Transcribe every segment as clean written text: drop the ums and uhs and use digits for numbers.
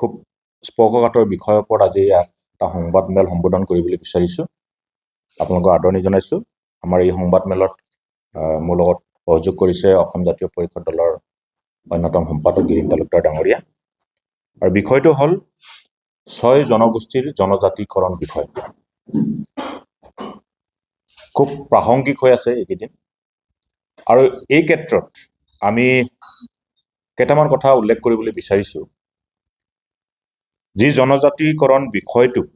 খুব স্পৰ্শকাতৰ বিষয়ৰ ওপৰত আজি এটা সংবাদমেল সম্বোধন কৰিবলৈ বিচাৰিছোঁ। আপোনালোকক আদৰণি জনাইছোঁ। আমাৰ এই সংবাদমেলত মোৰ লগত সহযোগ কৰিছে অসম জাতীয় পৰিষদ দলৰ অন্যতম সম্পাদক গিৰীন তালুকদাৰ ডাঙৰীয়া। আৰু বিষয়টো হ'ল 6 জনগোষ্ঠীৰ জনজাতিকৰণ বিষয়। খুব প্ৰাসংগিক হৈ আছে এইকেইদিন। আৰু এই ক্ষেত্ৰত আমি কেইটামান কথা উল্লেখ কৰিবলৈ বিচাৰিছোঁ। যি জনজাতিকৰণ বিষয়টোক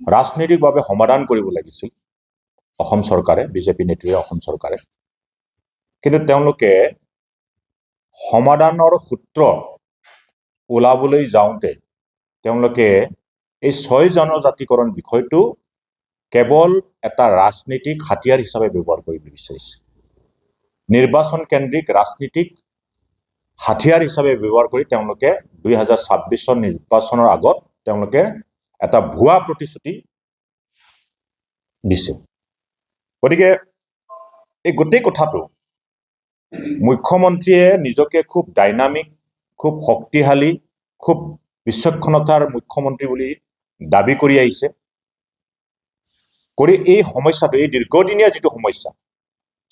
ৰাজনৈতিকভাৱে সমাধান কৰিব লাগিছিল অসম চৰকাৰে, বিজেপি নেতৃত্বৰ অসম চৰকাৰে, কিন্তু তেওঁলোকে সমাধানৰ সূত্ৰ ওলাবলৈ যাওঁতে তেওঁলোকে এই 6 জনজাতিকৰণ বিষয়টো কেৱল এটা ৰাজনৈতিক হাতিয়াৰ হিচাপে ব্যৱহাৰ কৰিব বিচাৰিছে। নিৰ্বাচন কেন্দ্ৰিক ৰাজনীতিক হাতিয়াৰ হিচাপে ব্যৱহাৰ কৰি তেওঁলোকে 2026 নিৰ্বাচনৰ আগত তেওঁলোকে এটা ভুৱা প্ৰতিশ্ৰুতি দিছে। গতিকে এই গোটেই কথাটো মুখ্যমন্ত্ৰীয়ে নিজকে খুব ডাইনামিক, খুব শক্তিশালী, খুব বিচক্ষণতাৰ মুখ্যমন্ত্ৰী বুলি দাবী কৰি আহিছে। কৰি এই সমস্যাটো, এই দীৰ্ঘদিনীয়া যিটো সমস্যা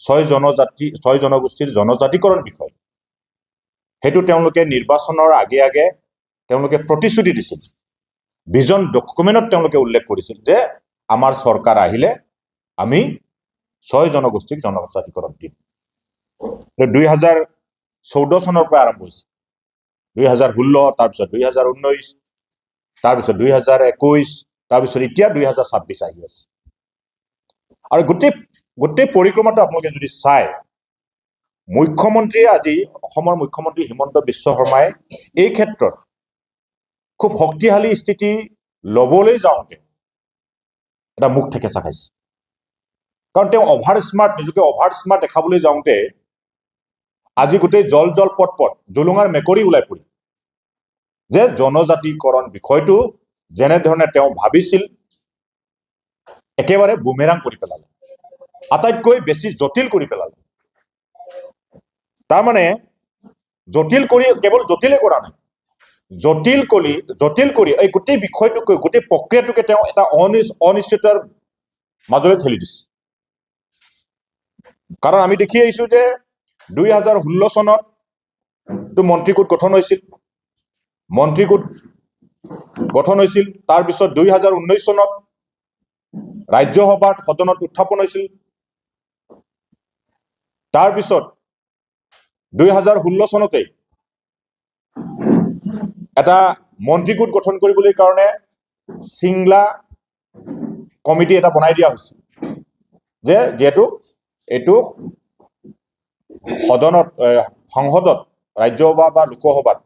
6 জনগোষ্ঠীৰ জনজাতিকৰণ বিষয়, সেইটো তেওঁলোকে নিৰ্বাচনৰ আগে আগে তেওঁলোকে প্ৰতিশ্ৰুতি দিছিল। ভিজন ডকুমেণ্টত তেওঁলোকে উল্লেখ কৰিছিল যে আমাৰ চৰকাৰ আহিলে আমি 6 জনগোষ্ঠীক জনজাতিকৰণ দিম। 2014 চনৰ পৰা আৰম্ভ হৈছে, 2016, তাৰপিছত 2019, তাৰপিছত 2021, তাৰপিছত এতিয়া 2026 আহি আছে। আৰু গোটেই পৰিক্ৰমাটো আপোনালোকে যদি চায়, মুখ্যমন্ত্ৰীয়ে আজি অসমৰ মুখ্যমন্ত্ৰী হিমন্ত বিশ্ব শৰ্মাই এই ক্ষেত্ৰত খুব শক্তিশালী স্থিতি ল'বলৈ যাওঁতে এটা মুখ ঠেকেচা খাইছে। কাৰণ তেওঁ নিজকে অভাৰ স্মাৰ্ট দেখাবলৈ যাওঁতে আজি গোটেই জল পট জুলুঙাৰ মেকুৰী ওলাই পৰিল যে জনজাতিকৰণ বিষয়টো যেনেধৰণে তেওঁ ভাবিছিল একেবাৰে বুমেৰাং কৰি পেলালে, আটাইতকৈ বেছি জটিল কৰি পেলালে। তাৰমানে জটিল কৰি কেৱল জটিলে কৰা নাই, জটিল কৰি এই গোটেই বিষয়টোকে, গোটেই প্ৰক্ৰিয়াটোকে তেওঁ এটা অনিশ্চিততাৰ মাজলৈ ঠেলি দিছে। কাৰণ আমি দেখি আহিছো যে 2016 চনত মন্ত্ৰীগোট গঠন হৈছিল। তাৰপিছত 2019 চনত ৰাজ্যসভাত সদনত উত্থাপন হৈছিল। তাৰপিছত 2016 চনতে এটা মন্ত্ৰীগোট গঠন কৰিবলৈ কাৰণে চিংলা কমিটি এটা বনাই দিয়া হৈছিল যে যিহেতু এইটো সংসদত, ৰাজ্যসভা বা লোকসভাত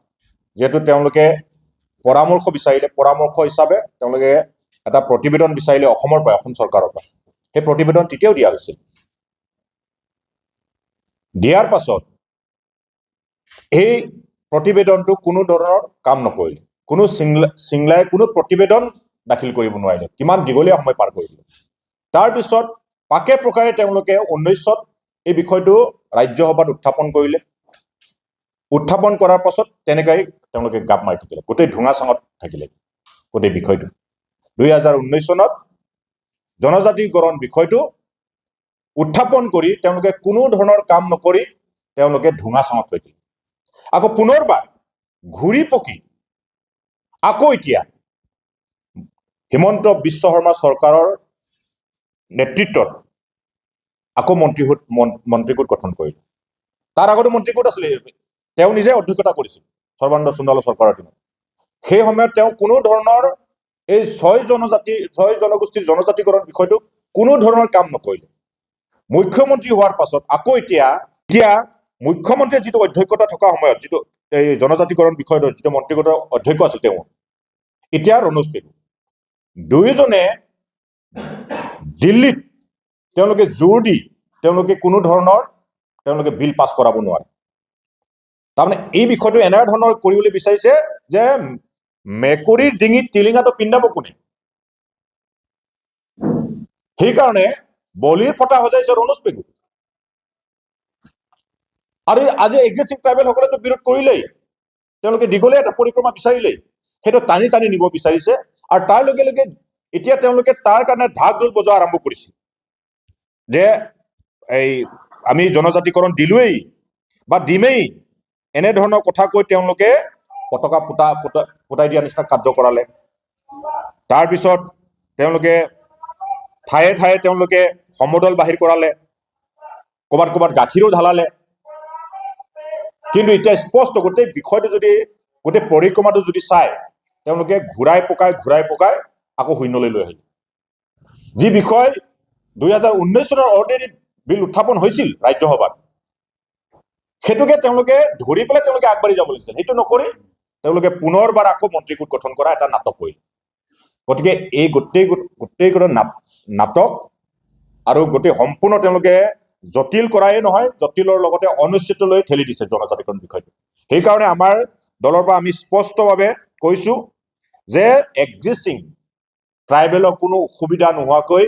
যিহেতু তেওঁলোকে পৰামৰ্শ বিচাৰিলে, পৰামৰ্শ হিচাপে তেওঁলোকে এটা প্ৰতিবেদন বিচাৰিলে অসমৰ পৰা, অসম চৰকাৰৰ পৰা। সেই প্ৰতিবেদন তেতিয়াও দিয়া হৈছিল। দিয়াৰ পাছত এই প্ৰতিবেদনটো কোনো ধৰণৰ কাম নকৰিলে, কোনো চিংলাই কোনো প্ৰতিবেদন দাখিল কৰিব নোৱাৰিলে, কিমান দীঘলীয়া সময় পাৰ কৰিলে। তাৰপিছত পাকে প্ৰকাৰে তেওঁলোকে 19ত এই বিষয়টো ৰাজ্যসভাত উত্থাপন কৰিলে। উত্থাপন কৰাৰ পাছত তেনেকৈ তেওঁলোকে গাপ মাৰি থাকিলে, গোটেই ঢোঙা চাঙত থাকিলে গোটেই বিষয়টো। 2019 চনত জনজাতিকৰণ বিষয়টো উত্থাপন কৰি তেওঁলোকে কোনো ধৰণৰ কাম নকৰি তেওঁলোকে ঢোঙা চাঙত থৈ দিলে। আকৌ পুনৰবাৰ ঘূৰি পকি আকৌ এতিয়া হিমন্ত বিশ্ব শৰ্মা চৰকাৰৰ নেতৃত্বত আকৌ মন্ত্ৰীগোট গঠন কৰিলে। তাৰ আগতে মন্ত্ৰীগোট আছিলে, তেওঁ নিজে অধ্যক্ষতা কৰিছিল সৰ্বানন্দ সোণোৱালৰ চৰকাৰৰ দিনত। সেই সময়ত তেওঁ কোনো ধৰণৰ এই 6 জনগোষ্ঠীৰ জনজাতিকৰণ বিষয়টো কোনো ধৰণৰ কাম নকৰিলে। মুখ্যমন্ত্ৰী হোৱাৰ পাছত আকৌ এতিয়া মুখ্যমন্ত্ৰীয়ে যিটো অধ্যক্ষতা থকা সময়ত যিটো এই জনজাতিকৰণ বিষয়টোৰ যিটো মন্ত্ৰীগোটৰ অধ্যক্ষ আছিল, তেওঁ এতিয়া ৰণোজ পেগু, দুয়োজনে দিল্লীত তেওঁলোকে জোৰ দি তেওঁলোকে কোনো ধৰণৰ বিল পাছ কৰাব নোৱাৰে। তাৰমানে এই বিষয়টো এনে ধৰণৰ কৰিবলৈ বিচাৰিছে যে মেকুৰীৰ ডিঙিত টিলিঙাটো পিন্ধাব কোনে, সেইকাৰণে বলিৰ ফটা সজাইছে ৰণোজ পেগু। আৰু আজি এক্সিষ্টিং ট্ৰাইবেল সকলেতো বিৰোধ কৰিলেই, তেওঁলোকে দীঘলীয়া এটা পৰিক্ৰমা বিচাৰিলেই সেইটো টানি টানি নিব বিচাৰিছে আৰু তাৰ লগে লগে এতিয়া তেওঁলোকে তাৰ কাৰণে ঢাক ঢোল বজোৱা আৰম্ভ কৰিছে যে এই আমি জনজাতিকৰণ দিলোৱেই বা দিমেই এনেধৰণৰ কথা কৈ তেওঁলোকে পতাকা ফুটাই দিয়া নিচিনা কাৰ্য কৰালে তাৰপিছত তেওঁলোকে ঠায়ে ঠায়ে তেওঁলোকে সমদল বাহিৰ কৰালে ক'ৰবাত ক'ৰবাত গাখীৰো ঢালালে কিন্তু এতিয়া স্পষ্ট গোটেই বিষয়টো যদি গোটেই পৰিক্ৰমাটো যদি চাই তেওঁলোকে ঘূৰাই পকাই আকৌ শূন্যলৈ লৈ আহিলে যি বিষয় 2019 চনৰ অৰ্ডিনেৰী বিল উত্থাপন হৈছিল ৰাজ্যসভাত সেইটোকে তেওঁলোকে ধৰি পেলাই তেওঁলোকে আগবাঢ়ি যাব লাগিছিল সেইটো নকৰি তেওঁলোকে পুনৰবাৰ আকৌ মন্ত্ৰীগোট গঠন কৰা এটা নাটক কৰিলে গতিকে এই গোটেই নাটক আৰু গোটেই সম্পূৰ্ণ তেওঁলোকে জটিল কৰাই নহয় জটিলৰ লগতে অনিশ্চিতলৈ ঠেলি দিছে জনজাতিকৰণ বিষয়টো সেইকাৰণে আমাৰ দলৰ পৰা আমি স্পষ্টভাৱে কৈছো যে এক্সিষ্টিং ট্ৰাইবেলৰ কোনো অসুবিধা নোহোৱাকৈ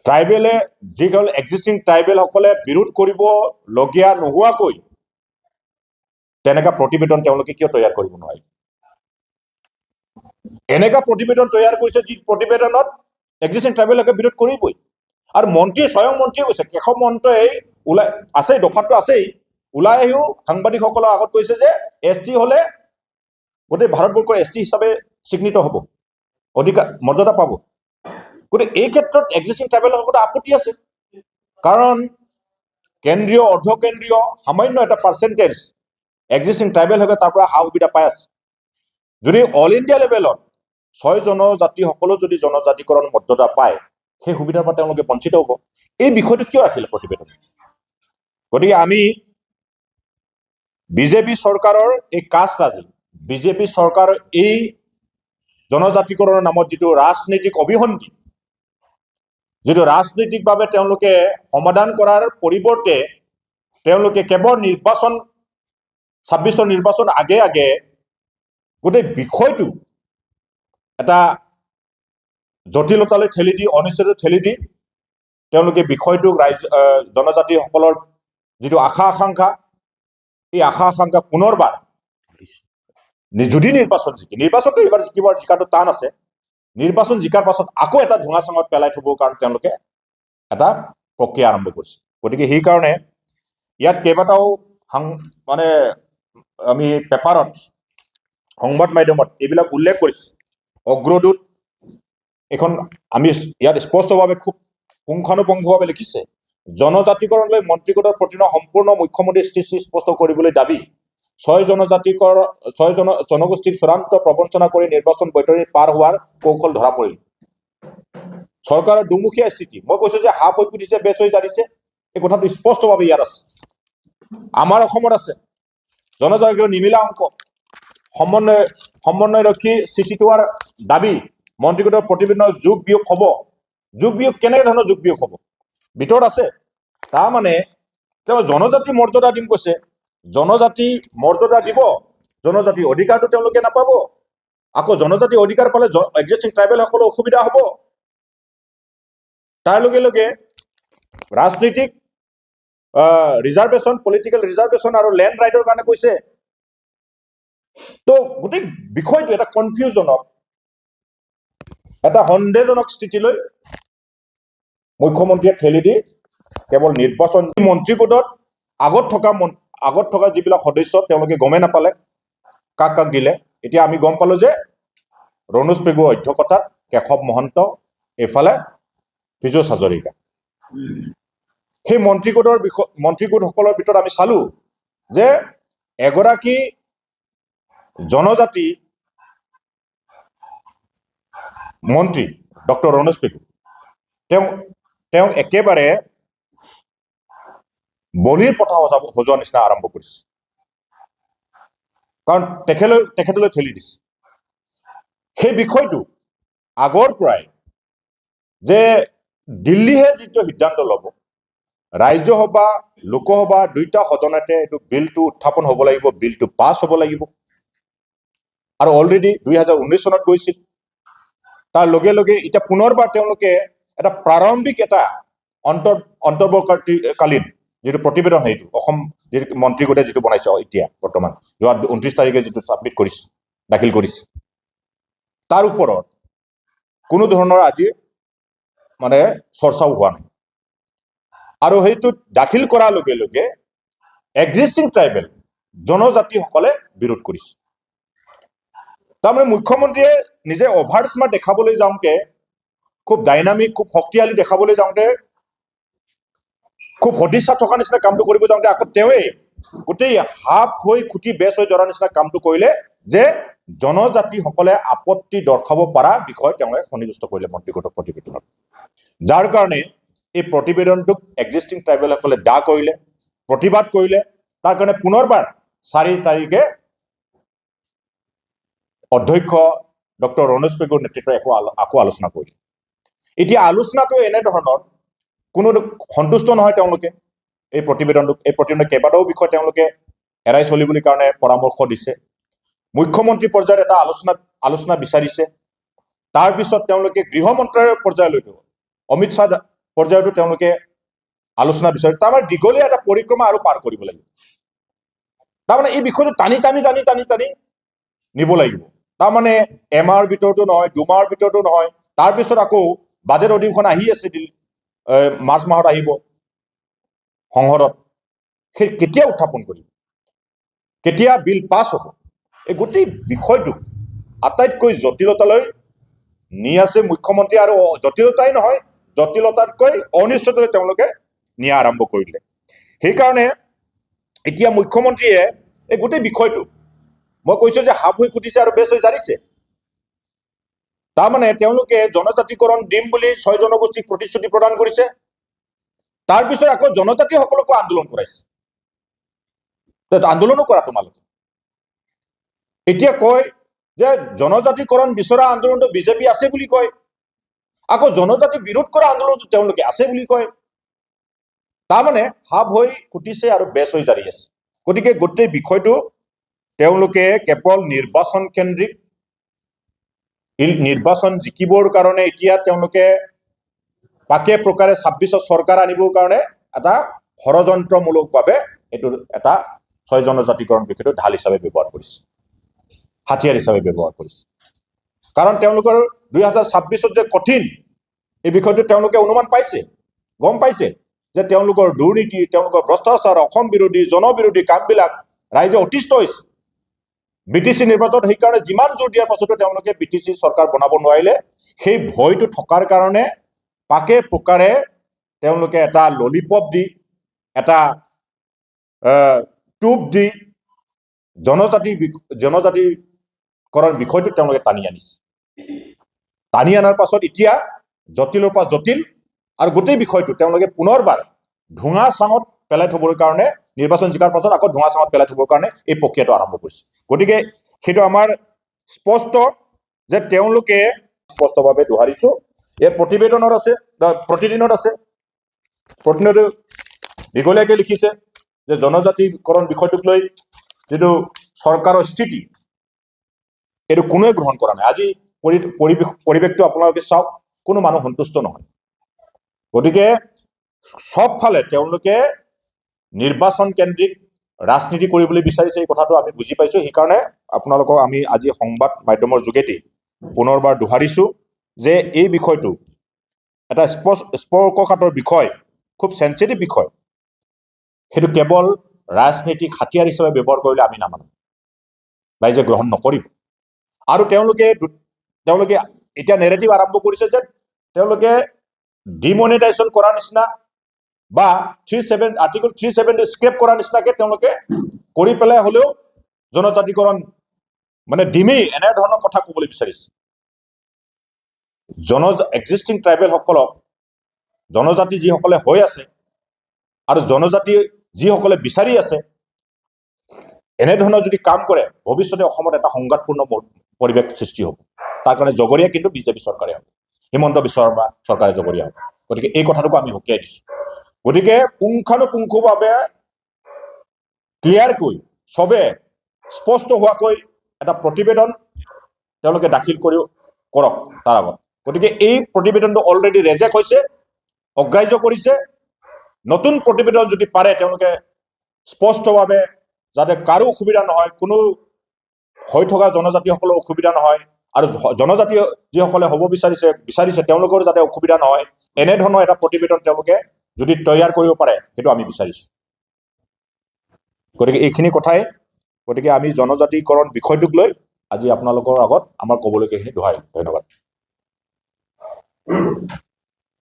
ট্ৰাইবেলে যিসকল এক্সিষ্টিং ট্ৰাইবেলসকলে বিৰোধ কৰিবলগীয়া নোহোৱাকৈ তেনেকুৱা প্ৰতিবেদন তেওঁলোকে কিয় তৈয়াৰ কৰিব নোৱাৰে এনেকুৱা প্ৰতিবেদন তৈয়াৰ কৰিছে যি প্ৰতিবেদনত এক্সিষ্টিং ট্ৰাইবেলকে বিৰোধ কৰিবই আৰু স্বয়ং মন্ত্ৰীয়ে কৈছে কেশৱ মহন্তই ওলাই আছে দফাটো আছেই ওলাই আহিও সাংবাদিকসকলৰ আগত কৈছে যে ST হলে গোটেই ভাৰতবৰ্ষৰ ST হিচাপে স্বীকৃত হ'ব অধিকাৰ মৰ্যাদা পাব গতিকে এই ক্ষেত্ৰত এক্সিষ্টিং ট্ৰাইবেলসকলৰ আপত্তি আছে কাৰণ কেন্দ্ৰীয় অৰ্ধকেন্দ্ৰীয় সামান্য এটা পাৰ্চেণ্টেজ এক্সিষ্টিং ট্ৰাইবেলসকলে তাৰ পৰা সা সুবিধা পাই আছে যদি অল ইণ্ডিয়া লেভেলত 6 জনজাতিসকলো যদি জনজাতিকৰণ মৰ্যাদা পায় সেই সুবিধাৰ পৰা তেওঁলোকে বঞ্চিত হ'ব এই বিষয়টো কিয় ৰাখিলে প্ৰতিবেদন গতিকে আমি বিজেপি চৰকাৰৰ এই কাজৰাজি বিজেপি চৰকাৰৰ এই জনজাতিকৰণৰ নামত যিটো ৰাজনৈতিক অভিসন্ধি যিটো ৰাজনৈতিকভাৱে তেওঁলোকে সমাধান কৰাৰ পৰিৱৰ্তে তেওঁলোকে কেৱল 26 নিৰ্বাচন আগে গোটেই বিষয়টো এটা জটিলতালৈ ঠেলি দি অনিশ্চিত ঠেলি দি তেওঁলোকে বিষয়টোক জনজাতিসকলৰ যিটো আশা আকাংক্ষা এই আশা আকাংক্ষা পুনৰবাৰ যদি নিৰ্বাচনটো এইবাৰ জিকাটো টান আছে নিৰ্বাচন জিকাৰ পাছত আকৌ এটা ধোঁঙা চাঙত পেলাই থবৰ কাৰণে তেওঁলোকে এটা প্ৰক্ৰিয়া আৰম্ভ কৰিছে গতিকে সেইকাৰণে ইয়াত কেইবাটাও মানে আমি পেপাৰত সংবাদ মাধ্যমত এইবিলাক উল্লেখ কৰিছে অগ্ৰদূত এখন আমি ইয়াত স্পষ্টভাৱে খুব পুংখানুপুংখভাৱে লিখিছে জনজাতিকৰণলৈ মন্ত্ৰীগোটৰ প্ৰতিনো সম্পূৰ্ণ মুখ্যমন্ত্ৰী স্থিতি স্পষ্ট কৰিবলৈ দাবী 6 জনগোষ্ঠীক চূড়ান্ত প্ৰবঞ্চনা কৰি নিৰ্বাচন বৈতৰণি পাৰ হোৱাৰ কৌশল ধৰা পৰিল চৰকাৰৰ দুমুখীয়া স্থিতি মই কৈছো যে হাফ হৈ ফুটিছে বেচ হৈ জাৰিছে এই কথাটো স্পষ্টভাৱে ইয়াত আছে আমাৰ অসমত আছে জনজাতিকৰণ নিমিলা অংক সমন্বয়ৰক্ষী চিচিটোৱাৰ দাবী মন্ত্ৰীগোটৰ প্ৰতিবেদনৰ যোগ বিয়োগ হ'ব যোগ বিয়োগ কেনে ধৰণৰ যোগ বিয়োগ হ'ব ভিতৰত আছে তাৰমানে তেওঁ জনজাতি মৰ্যাদা দিম কৈছে জনজাতি মৰ্যাদা দিব জনজাতি অধিকাৰটো তেওঁলোকে নাপাব আকৌ জনজাতি অধিকাৰ পালে এক্সিষ্টিং ট্ৰাইবেলসকলৰ অসুবিধা হ'ব তাৰ লগে লগে ৰাজনৈতিক ৰিজাৰ্ভেশ্যন পলিটিকেল ৰিজাৰ্ভেশ্যন আৰু লেণ্ড ৰাইটৰ কাৰণে কৈছে তো গোটেই বিষয়টো এটা কনফিউজনক এটা সন্দেহজনক স্থিতিলৈ মুখ্যমন্ত্ৰীয়ে ঠেলি দি কেৱল নিৰ্বাচন মন্ত্ৰীগোটত আগত থকা যিবিলাক সদস্য তেওঁলোকে গমেই নাপালে কাক দিলে এতিয়া আমি গম পালো যে ৰণোজ পেগুৰ অধ্যক্ষতাত কেশৱ মহন্ত এইফালে পীযুষ হাজৰিকা সেই মন্ত্ৰীগোটসকলৰ ভিতৰত আমি চালো যে এগৰাকী জনজাতি মন্ত্ৰী ডক্টৰ ৰণোজ পেগু তেওঁ একেবাৰে বলিৰ পথা সজোৱা নিচিনা আৰম্ভ কৰিছে কাৰণ তেখেতলৈ ঠেলি দিছে সেই বিষয়টো আগৰ পৰাই যে দিল্লীহে যিটো সিদ্ধান্ত ল'ব ৰাজ্যসভা লোকসভা দুইটা সদনতে এইটো বিলটো উত্থাপন হ'ব লাগিব বিলটো পাছ হ'ব লাগিব আৰু অলৰেডি 2019 চনত গৈছিল তাৰ লগে লগে এতিয়া পুনৰবাৰ তেওঁলোকে এটা প্ৰাৰম্ভিক এটা অন্তৰ্বৰ্তীকালীন যিটো প্ৰতিবেদন সেইটো অসম যিটো মন্ত্ৰী গোটে যিটো বনাইছে এতিয়া বৰ্তমান যোৱা 29 তাৰিখে যিটো ছাবমিট কৰিছে দাখিল কৰিছে তাৰ ওপৰত কোনো ধৰণৰ আজি মানে চৰ্চাও হোৱা নাই আৰু সেইটো দাখিল কৰাৰ লগে লগে এক্সিষ্টিং ট্ৰাইবেল জনজাতিসকলে বিৰোধ কৰিছে তাৰমানে মুখ্যমন্ত্ৰীয়ে নিজে অভাৰ স্মাৰ্ট দেখাবলৈ যাওঁতে খুব ডাইনামিক খুব শক্তিশালী দেখাবলৈ যাওঁতে খুব সদিচ্ছা থকা নিচিনা কামটো কৰিব যাওঁতে আকৌ তেওঁৱেই গোটেই হাফ হৈ খুটি বেচ হৈ যোৱাৰ নিচিনা কামটো কৰিলে যে জনজাতিসকলে আপত্তি দৰ্শাব পৰা বিষয় তেওঁলোকে সন্নিৱিষ্ট কৰিলে মন্ত্ৰীগত প্ৰতিবেদনত যাৰ কাৰণে এই প্ৰতিবেদনটোক এক্সিষ্টিং ট্ৰাইবেলসকলে দা কৰিলে প্ৰতিবাদ কৰিলে তাৰ কাৰণে পুনৰবাৰ 4 তাৰিখে অধ্যক্ষ ডক্টৰ ৰণোজ পেগুৰ নেতৃত্বত আকৌ আলোচনা কৰিলে এতিয়া আলোচনাটো এনেধৰণৰ কোনো সন্তুষ্ট নহয় তেওঁলোকে এই প্ৰতিবেদনটো কেইবাটাও বিষয় তেওঁলোকে এৰাই চলিবলৈ কাৰণে পৰামৰ্শ দিছে মুখ্যমন্ত্ৰী পৰ্যায়ত এটা আলোচনা বিচাৰিছে তাৰপিছত তেওঁলোকে গৃহ মন্ত্ৰালয়ৰ পৰ্যায়লৈকে অমিত শ্বাহ পৰ্যায়তো তেওঁলোকে আলোচনা বিচাৰিছে তাৰমানে দীঘলীয়া এটা পৰিক্ৰমা আৰু পাৰ কৰিব লাগিব তাৰমানে এই বিষয়টো টানি নিব লাগিব তাৰমানে এমাহৰ ভিতৰতো নহয় 2 মাহৰ ভিতৰতো নহয় তাৰপিছত আকৌ বাজেট অধিৱেশন আহি আছে মাৰ্চ মাহত আহিব সংসদত সেই কেতিয়া উত্থাপন কৰিব কেতিয়া বিল পাছ হ'ব এই গোটেই বিষয়টো আটাইতকৈ জটিলতালৈ নি আছে মুখ্যমন্ত্ৰী আৰু জটিলতাই নহয় জটিলতাতকৈ অনিশ্চয়তালৈ তেওঁলোকে নিয়া আৰম্ভ কৰিলে সেইকাৰণে এতিয়া মুখ্যমন্ত্ৰীয়ে এই গোটেই বিষয়টো মই কৈছো যে হাফ হৈ কুটিছে আৰু বেছ হৈ জাৰিছে তাৰমানে তেওঁলোকে জনজাতিকৰণ দিম বুলি 6 জনগোষ্ঠীক প্ৰতিশ্ৰুতি প্ৰদান কৰিছে তাৰপিছত আকৌ জনজাতিসকলকো আন্দোলন কৰাইছে আন্দোলনো কৰা তোমালোকে এতিয়া কয় যে জনজাতিকৰণ বিচৰা আন্দোলনটো বিজেপি আছে বুলি কয় আকৌ জনজাতি বিৰোধ কৰা আন্দোলনটো তেওঁলোকে আছে বুলি কয় তাৰমানে হাফ হৈ কুটিছে আৰু বেছ হৈ জাৰি আছে গতিকে গোটেই বিষয়টো তেওঁলোকে কেৱল নিৰ্বাচন কেন্দ্ৰিক নিৰ্বাচন জিকিবৰ কাৰণে এতিয়া তেওঁলোকে পাকে প্ৰকাৰে 26ত চৰকাৰ আনিবৰ কাৰণে এটা ষড়যন্ত্ৰমূলকভাৱে এইটো এটা 6 জনজাতিকৰণ বিষয়টো ঢাল হিচাপে ব্যৱহাৰ কৰিছে হাতিয়াৰ হিচাপে ব্যৱহাৰ কৰিছে কাৰণ তেওঁলোকৰ 2026ত যে কঠিন এই বিষয়টো তেওঁলোকে অনুমান পাইছে গম পাইছে যে তেওঁলোকৰ দুৰ্নীতি তেওঁলোকৰ ভ্ৰষ্টাচাৰ অসম বিৰোধী জনবিৰোধী কামবিলাক ৰাইজে অতিষ্ঠ হৈছে বিটিসি নিৰ্বাচনত সেইকাৰণে যিমান জোৰ দিয়াৰ পাছতো তেওঁলোকে বিটিসি চৰকাৰ বনাব নোৱাৰিলে সেই ভয়টো থকাৰ কাৰণে পাকে প্ৰকাৰে তেওঁলোকে এটা ললিপপ দি এটা টুপ দি জনজাতিকৰণ বিষয়টো তেওঁলোকে টানি আনিছে টানি আনাৰ পাছত এতিয়া জটিলৰ পৰা জটিল আৰু গোটেই বিষয়টো তেওঁলোকে পুনৰবাৰ ঢুঙা চাঙত পেলাই থবৰ কাৰণে নিৰ্বাচন জিকাৰ পাছত আকৌ ঢুঙা চাঙত পেলাই থবৰ কাৰণে এই প্ৰক্ৰিয়াটো আৰম্ভ কৰিছে গতিকে সেইটো আমাৰ স্পষ্ট যে তেওঁলোকে স্পষ্টভাৱে দোহাৰিছো এই প্ৰতিবেদনত আছে প্ৰতিদিনত আছে প্ৰতিদিনতে দীঘলীয়াকৈ লিখিছে যে জনজাতিকৰণ বিষয়টোক লৈ যিটো চৰকাৰৰ স্থিতি এইটো কোনোৱে গ্ৰহণ কৰা নাই আজি পৰিৱেশটো আপোনালোকে চাওক কোনো মানুহ সন্তুষ্ট নহয় গতিকে সবফালে তেওঁলোকে নিৰ্বাচন কেন্দ্ৰিক ৰাজনীতি কৰিবলৈ বিচাৰিছে এই কথাটো আমি বুজি পাইছো সেইকাৰণে আপোনালোকক আমি আজি সংবাদ মাধ্যমৰ যোগেদি পুনৰবাৰ দোহাৰিছো যে এই বিষয়টো এটা স্পৰ্শকাতৰ বিষয় খুব সেনচিটিভ বিষয় সেইটো কেৱল ৰাজনৈতিক হাতিয়াৰ হিচাপে ব্যৱহাৰ কৰিলে আমি নামানো ৰাইজে গ্ৰহণ নকৰিব আৰু তেওঁলোকে এতিয়া নেৰেটিভ আৰম্ভ কৰিছে যে তেওঁলোকে ডিমনিটাইজেশ্যন কৰাৰ নিচিনা বা আৰ্টিকল 370 স্ক্ৰেপ কৰাৰ নিচিনাকে তেওঁলোকে কৰি পেলাই হলেও জনজাতিকৰণ মানে ডিমেই এনে ধৰণৰ কথা ক'বলৈ বিচাৰিছে এক্সিষ্টিং ট্ৰাইবেল সকলক জনজাতি যিসকলে হৈ আছে আৰু জনজাতি যিসকলে বিচাৰি আছে এনেধৰণৰ যদি কাম কৰে ভৱিষ্যতে অসমত এটা সংঘাতপূৰ্ণ পৰিৱেশ সৃষ্টি হ'ব তাৰ কাৰণে জগৰীয়া কিন্তু বিজেপি চৰকাৰে হ'ব হিমন্ত বিশ্ব শৰ্মা চৰকাৰে জগৰীয়া হ'ব গতিকে এই কথাটোকো আমি সকীয়াই দিছো গতিকে পুংখানুপুংখভাৱে ক্লিয়াৰকৈ সবে স্পষ্ট হোৱাকৈ এটা প্ৰতিবেদন তেওঁলোকে দাখিল কৰক তাৰ আগত গতিকে এই প্ৰতিবেদনটো অলৰেডি ৰেজেক্ট হৈছে অগ্ৰাহ্য কৰিছে নতুন প্ৰতিবেদন যদি পাৰে তেওঁলোকে স্পষ্টভাৱে যাতে কাৰো অসুবিধা নহয়, কোনো হৈ থকা জনজাতিসকলৰ অসুবিধা নহয়, আৰু জনজাতি যিসকলে হ'ব বিচাৰিছে তেওঁলোকৰ যাতে অসুবিধা নহয়, এনেধৰণৰ এটা প্ৰতিবেদন তেওঁলোকে যদি তৈয়াৰ কৰিব পাৰে, সেইটো আমি বিচাৰিছোঁ। গতিকে এইখিনি কথাই, গতিকে আমি জনজাতিকৰণ বিষয়টোক লৈ আজি আপোনালোকৰ আগত আমাৰ ক'বলগীয়াখিনি দোহাৰিলোঁ। ধন্যবাদ।